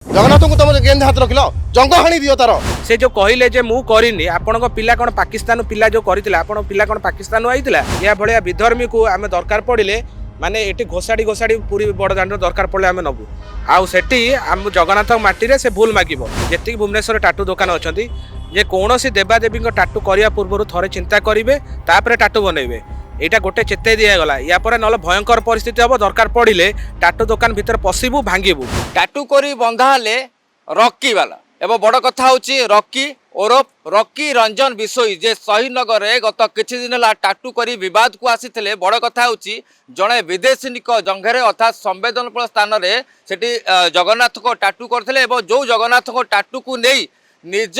जगन्नाथ को तुम केन हाथ रखिल जंग हाणी दियो तार से जो कहले जे मु करिनी आपण पिला कौन पाकिस्तान पिला जो करथिला आपण पिला कौन पाकिस्तान आइतिला या भलिया विधर्मी को आमे दरकार पड़िले माने एटी घोषाड़ी घोषाड़ी पूरी बड़ दांड दरकार पड़े आमे नबु आउ सेठी आम जगन्नाथ माटी रे से भूल मागिबो जेति भुवनेश्वर टाटू दुकान अछंती जे कौनसी देवादेवी टाटू करिया पूर्व थरे चिंता करिवे तापरे टाटू बनइबे एटा गोटे चेते दिगला या पर नल भयंकर परिस्थिति हम दरकार पड़िले टाटू दुकान भीतर पशिबू भांगिबू टाटू करी बंधा हेले रॉकी वाला एवं बड़ कथा होची रॉकी ओरफ रॉकी रंजन बिशोई जे शहीदनगर में गत किछि दिन है टाटू करी विवाद को आसी बड़ कथा होची जड़े विदेशीनिक जंघे अर्थात संवेदनशील स्थान में सेठी जगन्नाथ को टाटू करथिले एवं जो जगन्नाथ को टाटू को नहीं निज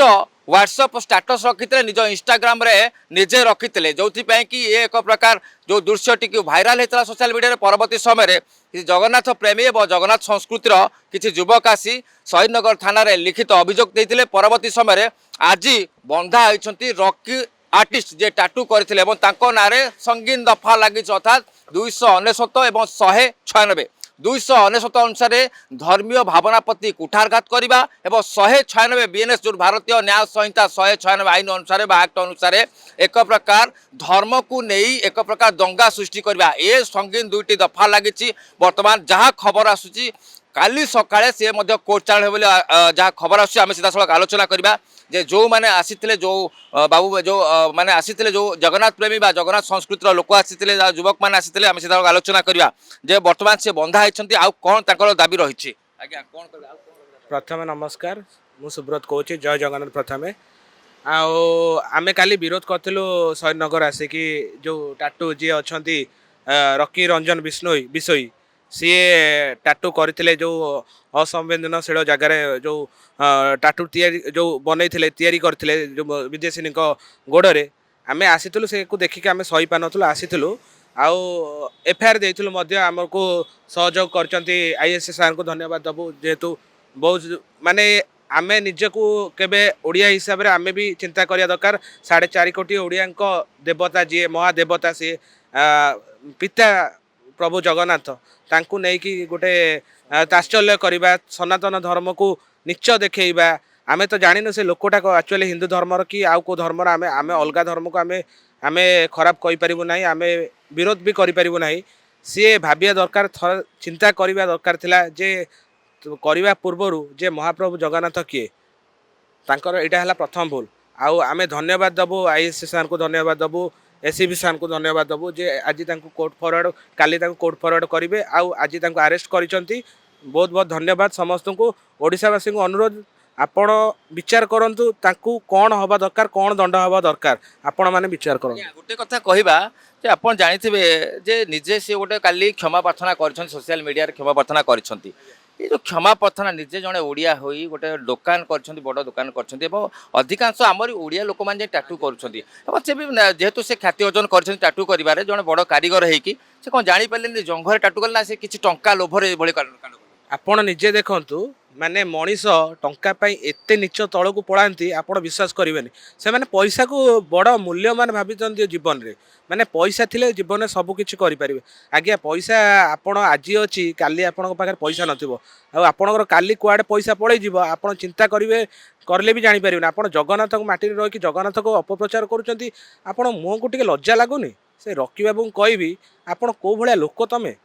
व्हाट्सएप स्टेटस रखी निज इंस्टाग्राम रे निजे रखी जो कि ये एक प्रकार जो दृश्यटी भाइराल होता सोशल मीडिया परवर्ती समय जगन्नाथ प्रेमी और जगन्नाथ संस्कृतिर किसी युवक आसी शहीदनगर थाना लिखित अभियोग देते परवर्ती समय आज बंधा होती रॉकी आर्टिस्ट जे टाटू करथिले ना संगीन दफा लगी अर्थात 299 और 196 299 अनुसार धर्मीय भावना प्रति कुठारघात करने और 196 बीएनएस जो भारतीय न्याय संहिता 196 आईन अनुसार एक्ट अनुसार एक प्रकार धर्म को नहीं एक प्रकार दंगा सृष्टि करवा ए संगीन दुईटी दफा लगी बर्तमान जहाँ खबर आसूची काली सकाळे सी कोर्ट चाल जहाँ खबर आम सीधा सड़क आलोचना करवा जे जो मैंने आसीथिले जो बाबू जो मैंने आसीथिले जो जगन्नाथ प्रेमी बा जगन्नाथ संस्कृतिर लोक आसीथिले युवक मैंने आसीथिले आम सीधा आलोचना करवा जे बर्तमान से बंधा होती आउ कौन तांकर दाबी रही आज्ञा कौन प्रथम नमस्कार मु सुब्रत कहूँ जय जगन्नाथ प्रथमे आमे काली विरोध करथिलु शहीदनगर आसिकी जो टाटू जी अछंती रॉकी रंजन बिशोई सी टाटू करथिले जो असंवेदनशील जगार जो टाटू जो बनई तैयारी करथिले जो विदेशी गोड़े आमे आसीथिलु से को देखिक आमे सही पानथुलु आसीथिलु आउ एफआईआर देइथिलु मध्य हमको सहयोग करचंती आईएसएस सर को धन्यवाद दबु जेहेतु बहुत माने आमे निजको केबे ओडिया हिसाब रे आमे भी चिंता करिया दरकार 4.5 कोटी ओडिया देवता जी महादेवता सी पिता प्रभु जगन्नाथ तांकु नहीं कि गोटे ताश्चल्य करवा सनातन धर्म को नीच देखा आमे तो जानिनु से लोकटा एक्चुअली हिंदू धर्मर कि आउ को धर्मर आमे आमे अलगा धर्म को आमे खराब कहि परिबु नाही आमे विरोध भी करि परिबु नाही सी भाबिया दरकार चिंता करिबा दरकार थिला जे करने पूर्वर जे महाप्रभु जगन्नाथ किए तांकर एटा हला प्रथम भूल आउ आमे धन्यवाद दबु आईएसएस सर को धन्यवाद दबु एसीबी सर को धन्यवाद दबु जे आज कोर्ट फरवर्ड काली कोर्ट फरवर्ड करेंगे आउ आज अरेस्ट करिसंती बहुत बहुत धन्यवाद समस्त को ओडिशावासी को अनुरोध आपण विचार करंतु तांकु कौन हवा दरकार कौन दंड हवा दरकार आपण माने विचार करंतु गोटे कथा कहबा जे आपण जानिथिबे जे निजे से गोटे काली क्षमा प्रार्थना करिसंती सोशल मीडिया रे क्षमा प्रार्थना करिसंती ये जो क्षमा प्रार्थना निजे जड़े ओडिया होई गोटे दुकान कर बड़ दुकान कर अधिकांश आमर ओडिया लोक मैंने टाटू कर जेहेतु से ख्याति अर्जन कर टाटू कर जड़े बड़ कारीगर होगी से कौन जापारे जंघर टाटू कले ना से किसी टंका लोभर आपण निजे देखंतु माने मनीष टंका पाई एते नीच तल को पड़ाती आप विश्वास करेंगे से माने पैसा को बड़ मूल्यवान भाई जीवन रे माने पैसा थिले जीवन में सबकिछि करें आज्ञा पैसा आपण आज अच्छी काली आपण पाखे पैसा नथिबो आपणकर काली कुआडे पैसा पड़े जीव आप चिंता करेंगे करले भी जापर आप जगन्नाथ को माटी रही जगन्नाथ को अपप्रचार करुँच आप मुँह को टे लज्जा लगुनि से रॉकी बाबू कहबी आपण कौ भाया लोक तमें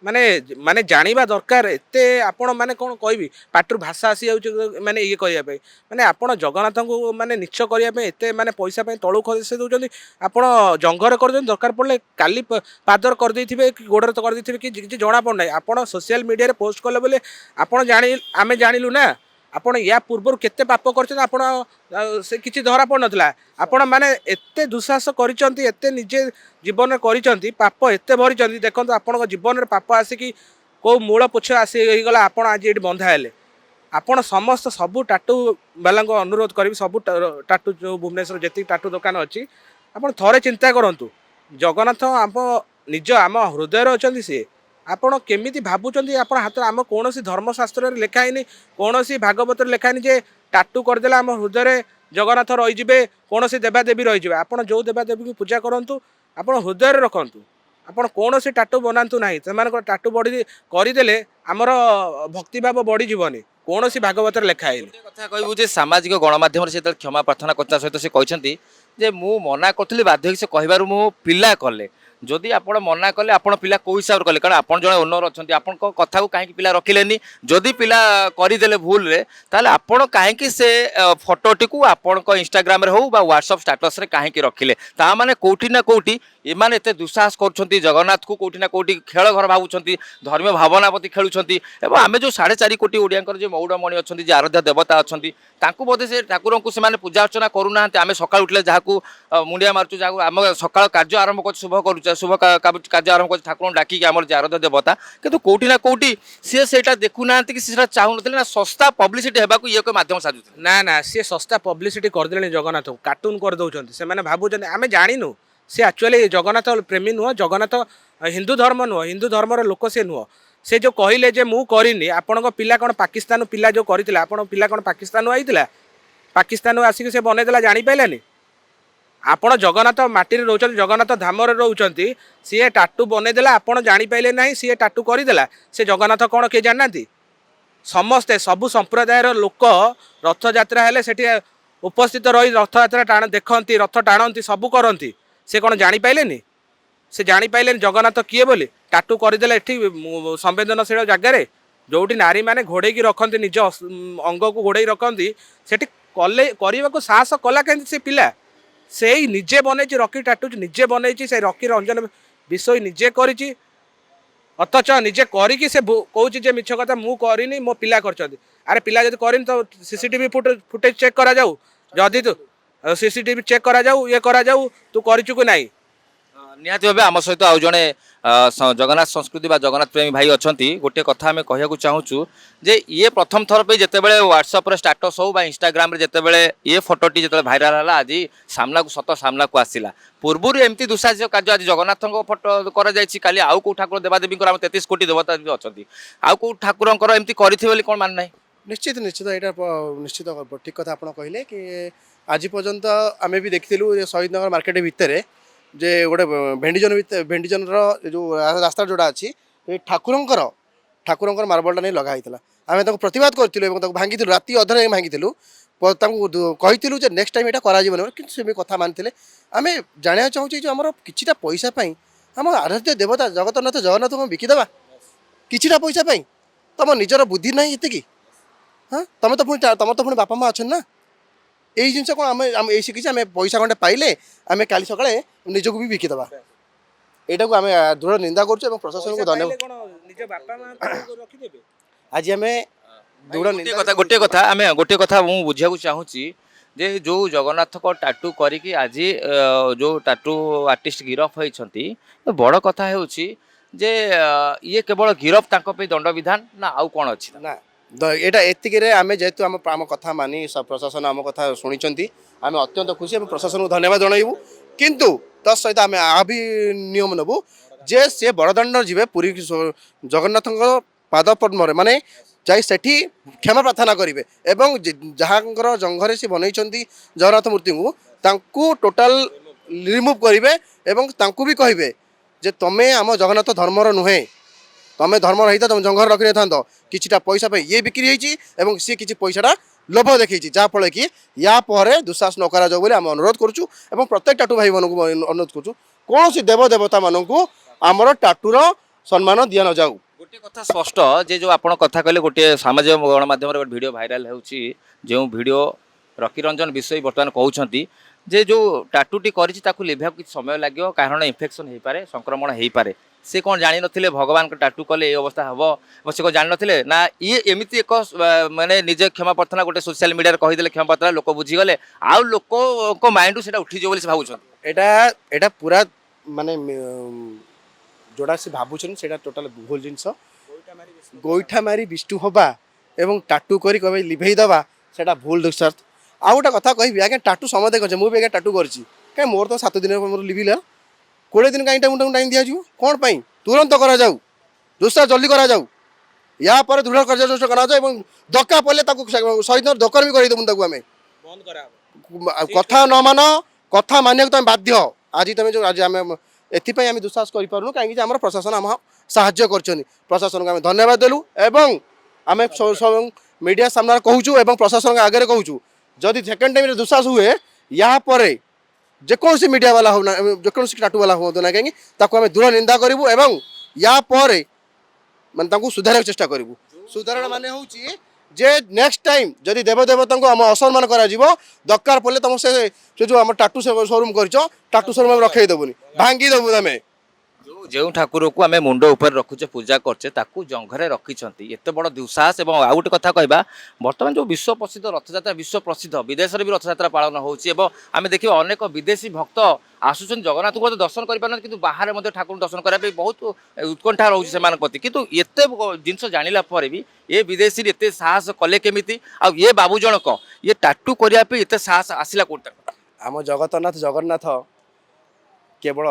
माने माने जानिबा दरकार एते आपण माने कोन कहबी पाटर भाषा आसी जाउछ माने ये कहिया पे माने आपण जगन्नाथ को माने निच्छ करिया पे एते माने पैसा पे तळु खसे दउछन आपण जंगर कर दरकार पड़ले काली पादर कर देथिबे कि गोडर तो कर देथिबे कि किछि जणा पड़ नै आपण सोशल मीडिया रे पोस्ट कले बोले आपण जानि आमे जानिलु ना आपण या पूर्व केते पाप करछन आपण से किछि धरा पड़ नथला आपण माने एते दुस्साहस करिसंती एते निजे जीवन में करिसंती पाप एते भरिसंती देखंतु आपण जीवन में पाप आसिकी को मूल पुछ आसी गला आपण आज एठी बंधा हेले आपण समस्त सबु टाटू वाला अनुरोध करी सबु टाटू जो भुवनेश्वर जेति टाटू दुकान अच्छी आपण थरे चिंता करंतु जगन्नाथ आप निज आम हृदय अच्छी सी आपण केमिति भाबुचंती आपण हाथ आम कौन धर्मशास्त्र लिखाईनी कौन भागवत लिखाईनी जे टाटू करदेला आम हृदय जगन्नाथ रहीजे कौन देवादेवी रहीजे आपण जो देवादेवी को पूजा करंतु आपण हृदय रखंतु आपण कौन टाटू बनातु ना से टाटू बढ़ी करदेले आमर भक्तिभाव बढ़ी जीवनी। କୌଣସି ଭାଗବତରେ ଲେଖା ହେଇନି। ଗୋଟେ କଥା କହିବୁ ଯେ ସାମାଜିକ ଗଣମାଧ୍ୟମରେ ସେ ଯେତେବେଳେ କ୍ଷମା ପ୍ରାର୍ଥନା କରିବା ସହିତ ସେ କହିଛନ୍ତି ଯେ ମୁଁ ମନା କରୁଥିଲି ବାଧ୍ୟ ହେଇକି ସେ କହିବାରୁ ମୁଁ ପିଲା କଲେ ଯଦି ଆପଣ ମନା କଲେ ଆପଣ ପିଲା କୋଉ ହିସାବରେ କଲେ କାରଣ ଆପଣ ଜଣେ ଓନର ଅଛନ୍ତି ଆପଣଙ୍କ କଥାକୁ କାହିଁକି ପିଲା ରଖିଲେନି ଯଦି ପିଲା କରିଦେଲେ ଭୁଲରେ ତାହେଲେ ଆପଣ କାହିଁକି ସେ ଫଟୋଟିକୁ ଆପଣଙ୍କ ଇନଷ୍ଟାଗ୍ରାମରେ ହଉ ବା ହ୍ୱାଟ୍ସଆପ୍ ଷ୍ଟାଟସରେ କାହିଁକି ରଖିଲେ ତା ମାନେ କୋଉଠି ନା କୋଉଠି ଏମାନେ ଏତେ ଦୁଃସାହସ କରୁଛନ୍ତି ଜଗନ୍ନାଥକୁ କୋଉଠି ନା କୋଉଠି ଖେଳ ଘର ଭାବୁଛନ୍ତି ଧର୍ମୀୟ ଭାବନା ପ୍ରତି ଖେଳୁଛନ୍ତି ଏବଂ ଆମେ ଯେଉଁ 4.5 କୋଟି ଓଡ଼ିଆଙ୍କର ଯେ ମଉଡ଼ମଣି ଅଛନ୍ତି ଯେ ଆରାଧ୍ୟ ଦେବତା ଅଛନ୍ତି ତାଙ୍କୁ ବୋଧେ ସେ ଠାକୁରଙ୍କୁ ସେମାନେ ପୂଜା ଅର୍ଚ୍ଚନା କରୁନାହାନ୍ତି ଆମେ ସକାଳୁ ଉଠିଲେ ଯାହାକୁ ମୁଣ୍ଡିଆ ମାରୁଛୁ ଯାହାକୁ ଆମ ସକାଳ କାର୍ଯ୍ୟ ଆରମ୍ଭ କରୁଛୁ ଶୁଭ କରୁଛୁ ଶୁଭ କାର୍ଯ୍ୟ ଆରମ୍ଭ କରୁଛୁ ଠାକୁରଙ୍କୁ ଡାକିକି ଆମର ଯେ ଆରାଧ୍ୟ ଦେବତା କିନ୍ତୁ କୋଉଠି ନା କୋଉଠି ସିଏ ସେଇଟା ଦେଖୁନାହାନ୍ତି କି ସେଟା ଚାହୁଁନଥିଲେ ନା ଶସ୍ତା ପବ୍ଲିସିଟି ହେବାକୁ ଇଏ ଏକ ମାଧ୍ୟମ ସାଜୁଥିଲେ ନା ନା ସିଏ ଶସ୍ତା ପବ୍ଲିସିଟି କରିଦେଲେଣି ଜଗନ୍ନାଥକୁ କାର୍ଟୁନ କରିଦେଉଛନ୍ତି ସେମାନେ ଭାବୁଛନ୍ତି ଆମେ ଜାଣିନୁ ସେ ଆକ୍ଚୁଆଲି ଜଗନ୍ନାଥ ପ୍ରେମୀ ନୁହଁ ଜଗନ୍ନାଥ ହିନ୍ଦୁ ଧର୍ମ ନୁହଁ ହିନ୍ଦୁ ଧର୍ମର ଲୋକ ସେ ନୁହଁ ସେ ଯେଉଁ କହିଲେ ଯେ ମୁଁ କରିନି ଆପଣଙ୍କ ପିଲା କ'ଣ ପାକିସ୍ତାନ ପିଲା ଯେଉଁ କରିଥିଲା ଆପଣଙ୍କ ପିଲା କ'ଣ ପାକିସ୍ତାନରୁ ଆଇଥିଲା ପାକିସ୍ତାନରୁ ଆସିକି ସେ ବନେଇଦେଲା ଜାଣିପାରିଲାନି ଆପଣ ଜଗନ୍ନାଥ ମାଟିରେ ରହୁଛନ୍ତି ଜଗନ୍ନାଥ ଧାମରେ ରହୁଛନ୍ତି ସିଏ ଟାଟୁ ବନେଇଦେଲା ଆପଣ ଜାଣିପାରିଲେ ନାହିଁ ସିଏ ଟାଟୁ କରିଦେଲା ସେ ଜଗନ୍ନାଥ କ'ଣ କିଏ ଜାଣିନାହାନ୍ତି ସମସ୍ତେ ସବୁ ସମ୍ପ୍ରଦାୟର ଲୋକ ରଥଯାତ୍ରା ହେଲେ ସେଠି ଉପସ୍ଥିତ ରହି ରଥଯାତ୍ରା ଦେଖନ୍ତି ରଥ ଟାଣନ୍ତି ସବୁ କରନ୍ତି ସେ କ'ଣ ଜାଣିପାରିଲେନି ସେ ଜାଣିପାରିଲେନି ଜଗନ୍ନାଥ କିଏ ବୋଲି ଟାଟୁ କରିଦେଲେ ଏଠି ସମ୍ବେଦନଶୀଳ ଜାଗାରେ ଯେଉଁଠି ନାରୀମାନେ ଘୋଡ଼େଇକି ରଖନ୍ତି ନିଜ ଅଙ୍ଗକୁ ଘୋଡ଼େଇ ରଖନ୍ତି ସେଠି କଲେ କରିବାକୁ ସାହସ କଲା କେମିତି ସେ ପିଲା ସେଇ ନିଜେ ବନେଇଛି ରକି ଟାଟୁ ନିଜେ ବନେଇଛି ସେ ରକି ରଞ୍ଜନ ବିଷୟ ନିଜେ କରିଛି ଅଥଚ ନିଜେ କରିକି ସେ କହୁଛି ଯେ ମିଛ କଥା ମୁଁ କରିନି ମୋ ପିଲା କରିଛନ୍ତି ଆରେ ପିଲା ଯଦି କରିନି ତ ସିସିଟିଭି ଫୁଟେଜ ଚେକ୍ କରାଯାଉ ଯଦି ତୁ ସିସିଟିଭି ଚେକ୍ କରାଯାଉ ଇଏ କରାଯାଉ ତୁ କରିଛୁ କି ନାହିଁ ନିହାତି ଭାବେ ଆମ ସହିତ ଆଉ ଜଣେ ଜଗନ୍ନାଥ ସଂସ୍କୃତି ବା ଜଗନ୍ନାଥ ପ୍ରେମୀ ଭାଇ ଅଛନ୍ତି ଗୋଟିଏ କଥା ଆମେ କହିବାକୁ ଚାହୁଁଛୁ ଯେ ଇଏ ପ୍ରଥମ ଥର ପାଇଁ ଯେତେବେଳେ ହ୍ୱାଟ୍ସଆପ୍ରେ ଷ୍ଟାଟସ୍ ହଉ ବା ଇନଷ୍ଟାଗ୍ରାମରେ ଯେତେବେଳେ ଇଏ ଫଟୋଟି ଯେତେବେଳେ ଭାଇରାଲ ହେଲା ଆଜି ସାମ୍ନାକୁ ଆସିଲା ପୂର୍ବରୁ ଏମିତି ଦୁଃସାହସିକ କାର୍ଯ୍ୟ ଆଜି ଜଗନ୍ନାଥଙ୍କ ଫଟୋ କରାଯାଇଛି କାଲି ଆଉ କେଉଁ ଠାକୁର ଦେବାଦେବୀଙ୍କର ଆମ 33 କୋଟି ଦେବତା ଅଛନ୍ତି ଆଉ କେଉଁ ଠାକୁରଙ୍କର ଏମିତି କରିଥିବେ ବୋଲି କ'ଣ ମାନେ ନାହିଁ ନିଶ୍ଚିତ ନିଶ୍ଚିତ ଏଇଟା ନିଶ୍ଚିତ ଠିକ୍ କଥା ଆପଣ କହିଲେ କି ଆଜି ପର୍ଯ୍ୟନ୍ତ ଆମେ ବି ଦେଖିଥିଲୁ ଶହୀଦନଗର ମାର୍କେଟ ଭିତରେ ଯେ ଗୋଟେ ଭେଣ୍ଡିଜନର ଯେଉଁ ରାସ୍ତା ଯେଉଁଟା ଅଛି ଏ ଠାକୁରଙ୍କର ମାର୍ବଲଟା ନେଇ ଲଗା ହେଇଥିଲା ଆମେ ତାକୁ ପ୍ରତିବାଦ କରିଥିଲୁ ଏବଂ ତାକୁ ଭାଙ୍ଗିଥିଲୁ ରାତି ଅଧରେ ଭାଙ୍ଗିଥିଲୁ ତାଙ୍କୁ କହିଥିଲୁ ଯେ ନେକ୍ସଟ ଟାଇମ୍ ଏଇଟା କରାଯିବନି କିନ୍ତୁ ସେ ବି କଥା ମାନିଥିଲେ ଆମେ ଜାଣିବାକୁ ଚାହୁଁଛୁ ଯେ ଆମର କିଛିଟା ପଇସା ପାଇଁ ଆମ ଆରାଧ୍ୟ ଦେବତା ଜଗନ୍ନାଥଙ୍କୁ ବିକିଦେବା କିଛିଟା ପଇସା ପାଇଁ ତମ ନିଜର ବୁଦ୍ଧି ନାହିଁ ଏତିକି ହଁ ତମର ତ ପୁଣି ବାପା ମା ଅଛନ୍ତି ନା এই জিনিস কোণ আমি এই শিখিছি আমি পয়সা খন্ডে পাইলে আমি কালি সকালে নিজকে বি বিকিদেবা এটাকে আমি দৃঢ় নিন্দা করছু এবং প্রশাসনকে ধন্যবাদ আজ আমি দৃঢ় নিন্দা গোটে কথা মু বুঝিବାକୁ ଚାହୁଁଛି ଯେ ଯେଉଁ ଜଗନ୍ନାଥଙ୍କ ଟାଟୁ କରିକି ଆଜି ଯେଉଁ ଟାଟୁ ଆର୍ଟିଷ୍ଟ ଗିରଫ ହୋଇଛନ୍ତି ବଡ଼ କଥା ହେଉଛି ଯେ ଇଏ କେବଳ ଗିରଫ ତାଙ୍କ ପାଇଁ ଦଣ୍ଡବିଧାନ ନା ଆଉ କ'ଣ ଅଛି ନା এটা এতিকিরে আমি যেহেতু আম কথা মানি প্রশাসন আম কথা শুনিছন্তি আমি অত্যন্ত খুশি এবং প্রশাসনকে ধন্যবাদ জনাইবু কিন্তু তা সহিত আমি আবি নিয়ম নেবু যে সে বড়দাণ্ড যাবে পুরী জগন্নাথଙ୍କ পাদ পদ্মরে মানে যাই সেটি ক্ষমা প্রার্থনা করবে এবং যাহাঙ্কর জঙ্ঘরে সে বনাইছন্তি জগন্নাথ মূর্তিଙ୍କୁ তাঙ্কু টোটাল রিমুভ করবে এবং তাঙ্কু বি কহিবে যে তুমি আম জগন্নাথ ধর্মর নুহে তুমি ধর্ম রহিত তুমি জঙ্ঘর রখি নথান্ত কিছুটা পয়সা পাই ইয়ে বিক্রি হয়েছি এবং সি কিছু পয়সাটা লোভ দেখাইছি যাফলে কি ইয়া পরে দুঃসাহস ন করা যাও বলে আমি অনুরোধ করছু এবং প্রত্যেক টাটু ভাই মানুষ অনুরোধ করছু কৌশি দেবদেবতা মানুষ আমার টাটুর সম্মান দিয়া ন যাও গোটে কথা স্পষ্ট যে যে আপনার কথা কলে গোটে সামাজিক গণমাধ্যমে গোটে ভিডিও ভাইরাল হচ্ছে যে ভিডিও রকি রঞ্জন বিষয় বর্তমান কৌঁচ যে যে টাটুটি করেছি তাকে লিভাইବାକୁ কিছু সময় লাগিব কারণ ইনফেকশন হয়ে সংক্রমণ হয়ে পারে সে কোণ জানি নথিলে ভগবান টাটু কলে এই অবস্থা হব সে কোণ জানি নথিলে না ইয়ে এমিতি এক মানে নিজে ক্ষমা প্রার্থনা গোটে সোশ্যাল মিডিয়ার কহিদেলে ক্ষমা প্রার্থনা লোক বুঝিগলে আউ লোক মাইন্ডু সেটা উঠিଯିବ ବୋଲି ସେ ଭାବୁଛନ୍ତି এটা পুরা মানে जोड़ा से भावुन से टोटाल भूल जिनस गोईठा मारी विष्णु हवा एवं टाटू करी कभी लिभेई दवा सेटा भूल दुस्सार्थ आउ गोटे कथा कहि आगे टाटू समझे कर मुझे आगे टाटू करछि कहीं मोर तो 7 दिन मोर लिभिला 20 दिन कहीं टाइम दिया कौन पाई तुरंत करा जाऊ दुस्सार जल्दी करा जाऊ या पर दृढ़ कार्य करा जाए और धक्का पड़े शहीद दकर भी करदेबू आम कथा न मान कथा मानिया तुम बाध्य आज तुम जो आज आम एपाई आम दुस्साहस करूँ कहीं आम प्रशासन आम साहाଯ୍य कर प्रशासन को आम धन्यवाद देलु एवं आम मीडिया सामने कहूँ एवं प्रशासन आगे कहूँ जदि सेकेंड टाइम दुस्साहस हुए या पर जेकोसी मीडिया वाला हो जेकोसी टाटू वाला हो ना कहीं आम दृढ़ निंदा करूँ एवं या पर माने सुधार चेष्टा करूँ सुधारण माने हूँ जे नेक्स्ट टाइम जदि देवदेवता को आम असम्मान करा दरकार पड़े तुम से जो आम टाटू शोरूम कर टाटू शोरूम रखे देवनी भांगी देवु आम जो ठाकुर को आम मुंड उपर रखुचे पूजा करचे ताकू जंघरे रखिंट एत बड़ दुस्साहस और आउ गोटे कथा कहवा बर्तमान जो विश्व प्रसिद्ध रथयात्रा विश्व प्रसिद्ध विदेश भी रथयात्रा पालन होमें देखिए अनेक विदेशी भक्त आसुचन जगन्नाथ को दर्शन कर कि बाहर ठाकुर दर्शन करने बहुत उत्कंठा रोचे से प्रति कितु एत जिन जाना भी ये विदेशी एत साहस कले केमी आ ये बाबू जनक ये टाटू करने एत साहस आसला कौन आम जगन्नाथ केवल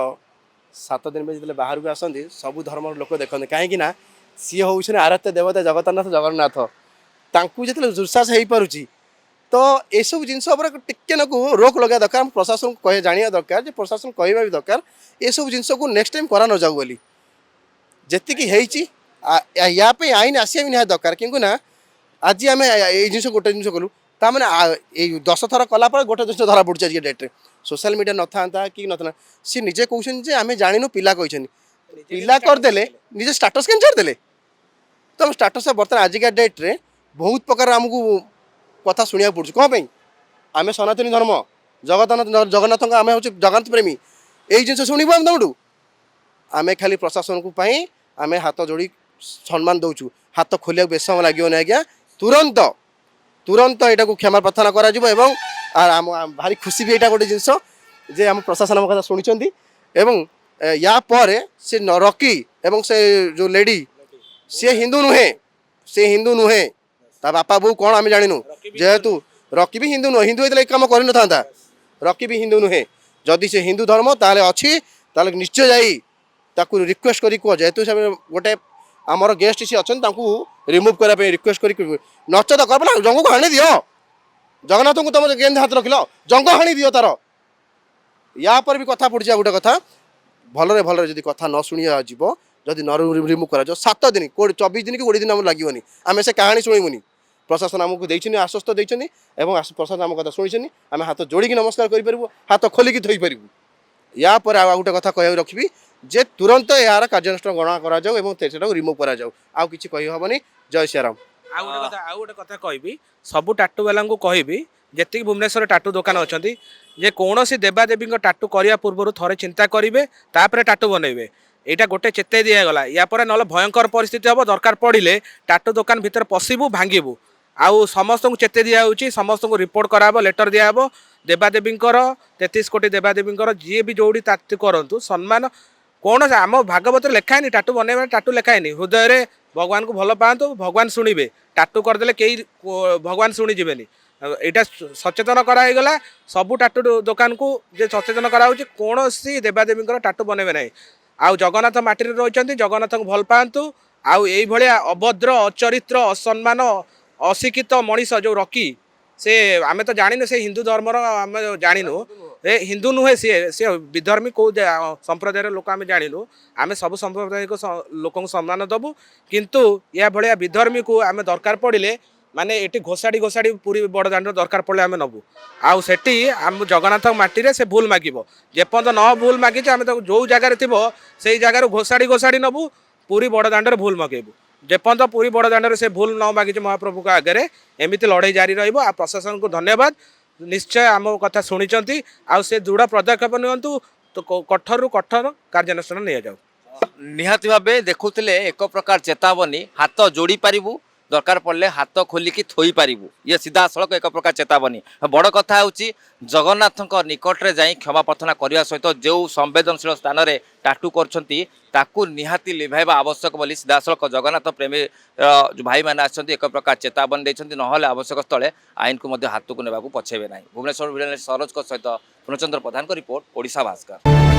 7 दिन में जो बाहर को आसती सबू धर्म लोक देखते कहीं सी हूँ आराध्य देवता जगन्नाथ तांकु जो दुस्साहस हो पारुची तो ये सब जिन टिके रोक लगा दरकार प्रशासन कह जाना दरकार जे प्रशासन कहवा भी दरकार ये सब जिन को नेक्स्ट टाइम करा न जाऊ बोली जी या आईन आसिया भी निहाती दरकार क्योंकि ना आज आम ये जिन गोटे जिन कलु ताने 10 थर कलापर गोटे जिन धरा पड़े आज डेट्रे सोशल मीडिया न था कि न सी निजे कहते आम जानू पिला पिला करदे निजे स्टाटस के छाड़देले तो स्टाटस बर्तमान आजिका डेट्रे बहुत प्रकार आमको कथा शुणा पड़े कौन आम सनातनी धर्म जगन्नाथ आम हूँ जगन्नाथ प्रेमी यही जिन शुणबू आम तुमठू आम खाली प्रशासन को आम हाथ जोड़ी सम्मान दौचु हाथ खोलिया बेस समय लगे आज्ञा तुरंत तुरंत यहाँ को क्षमा प्रार्थना करा भारी खुशी भी यहाँ गोटे जिनस जे आम प्रशासन आम कथा शुणी या पर से रॉकी एवं से जो लेडी सी हिंदू नुहे ता बापा बो कौन आम जानू जेहेतु रॉकी भी हिंदू नुहे हिंदू होते कम कर न था रॉकी भी हिंदू नुहे जदि से हिंदू धर्म ताले अच्छी ताले निश्चय जाई ताकू रिक्वेस्ट करी कह जेहेतु से गोटे आमर गेस्ट सी अच्छा रिमुव करने रिक्वेस्ट कर नचत कर जंग को हाणी दियो जगन्नाथ को तुम गेंद हाथ रखिल जंग हाणी दियो तार या पर भी कथा पड़ी गोटे कथा भलरे भलरे जदि कथा न शुणी जदि न रिमुव कर 7 दिन 24 दिन कि 20 दिन आम लगे आम से कहानी शुणुनी प्रशासन आमको देती आश्वस्त देती प्रशासन आम कथा शुणी आम हाथ जोड़ी नमस्कार करूँ हाथ खोलिकी थोई पारू या पर आ गोटे कथा कह रखी जे तुरंत यार कार्यानुष्ठान गणना करा रिमुव करा आउ किछि कहि हबनी जय श्रीराम आउ गोटे कथा कहबी सबु टाटू वाला को कहबी जेतिक भुवनेश्वर टाटू दुकान अच्छा जे कौन देवादेवी टाटू करने पूर्व थे चिंता करेंगे तापर टाटू बनइबे यहाँ गोटे चेते दिगला या पर ना भयंकर परिस्थिति हम दरकार पड़े टाटू दुकान भितर पशिबू भांगू आउ समस्त को चेते दिखाई समस्त को रिपोर्ट कराब लेटर दिहब देवादेवी 33 कोटी देवादेवी जी भी जोड़ी ताती करूँ सम्मान कौन आम भागवत लिखाएनि टाटू बनवा टाटू लिखाएनि हृदय भगवान को भल पातु भगवान शुणे टाटू करदे कई भगवान शुणी जीवेनि यहाँ सचेतन कराईगला सबू टाटू दुकान को जे सचेतन कराऊँ कौन देवादेवी टाटू बनवे ना आउ जगन्नाथ माटी रही जगन्नाथ को भल पातु आउ ये अभद्र अचरित्र असम्मान अशिक्षित मनीष जो रॉकी से आम तो जानी से हिंदू धर्मर आम जाणु ए हिंदू नुहे सी विधर्मी कौ संप्रदाय लोक आम जानू आम सब संप्रदाय लोक सम्मान दबू किंतु या भाया विधर्मी को आम दरकार पड़े माने ये घोषाड़ी घोषाड़ी पूरी बड़ दाण्ड दरकार पड़े आम नबू आउ सेठी आम जगन्नाथ माटी से भूल मागिब जेपर्यंत न भूल मागिच आम तो जो जगार थी से जगार घोषाड़ी घोषाड़ी नबू पूरी बड़ दाण्ड भूल मगेबू जेपर्यंत पूरी बड़ दाण्ड से भूल न मागिच महाप्रभु का आगे एमती लड़ाई जारी रहा प्रशासन को धन्यवाद निश्चय आम कथा शुणी आउ से दृढ़ पदक्षेप नियंतु तो कठोर कठोर कार्यानुष्ठान नहीं जाऊ निहाती भावे देखुले एक प्रकार चेतावनी हाथ जोड़ी पारिबू दरकार पड़े हाथ खोलिकी थोई पारिबू ये सीधा सड़क एक प्रकार चेतावनी बड़ कथा होची जगन्नाथ निकटरे जाई क्षमा प्रार्थना करने सहित जो संवेदनशील स्थान में टाटू करछंती ताकू निहाती लिभाइबा आवश्यक बोली सीधा सड़क जगन्नाथ प्रेमी जो भाई मैंने आछंती एक प्रकार चेतावनी देछंती नहले आवश्यक स्थले आईन को मध्य हाथ को नेबाकू पछेबे नाही भुवनेश्वर सरोज सहित पूर्णचंद्र प्रधान को रिपोर्ट ओडिशा भास्कर।